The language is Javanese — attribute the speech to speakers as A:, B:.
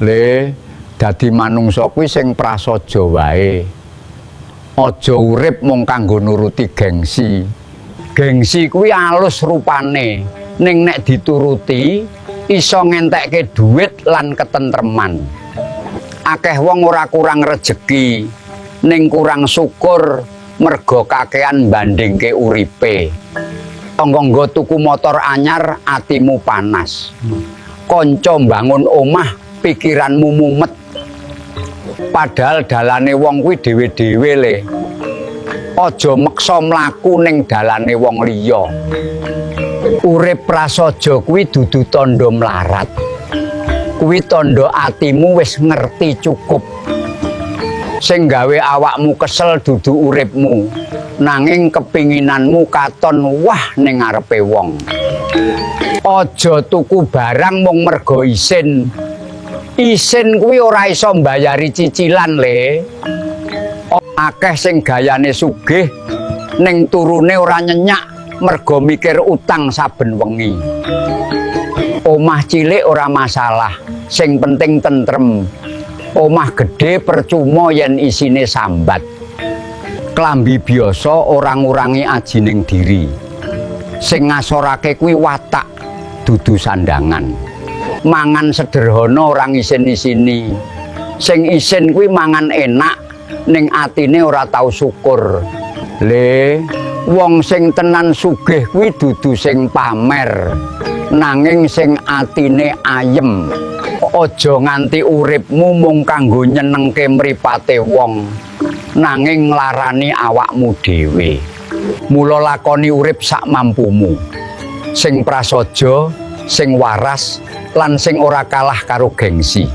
A: Le dadi manungsa kuwi sing prasaja wae. Aja urip mung kanggo nuruti gengsi. Gengsi kuwi alus rupane, ning nek dituruti iso ngentekke dhuwit lan ketentreman. Akeh wong ora kurang rejeki, ning kurang syukur merga kakean bandingke uripe. Tangga tuku motor anyar atimu panas. Kanca mbangun omah pikiranmu mumet. Padahal dalane wong kuwi dhewe-dhewe le. Aja meksa mlaku ning dalane wong liya. Urip prasaja kuwi dudu tandha mlarat. Kuwi tandha atimu wis ngerti cukup. Sing gawe awakmu kesel dudu uripmu, nanging kepinginanmu katon wah ning ngarepe wong. Aja tuku barang mung merga isin. Isin kuwi ora iso mbayari cicilan le. Akeh sing gayane sugih ning turune ora nyenyak merga mikir utang saben wengi. Omah cilik ora masalah, sing penting tentrem. Omah gedhe percuma yen isine sambat. Klambi biasa ora ngurangi ajining diri. Sing ngasorake kuwi watak dudu sandangan. Mangan sederhana ora ngisin-isini. Sing isin kuwi mangan enak ning atine ora tau syukur. Le, wong sing tenan sugih kuwi dudu sing pamer, nanging sing atine ayem. Aja nganti uripmu mung kanggo nyenengke mripate wong, nanging nglarani awakmu dhewe. Mula lakoni urip sak mampumu, sing prasaja, sing waras, lan sing ora kalah karo gengsi.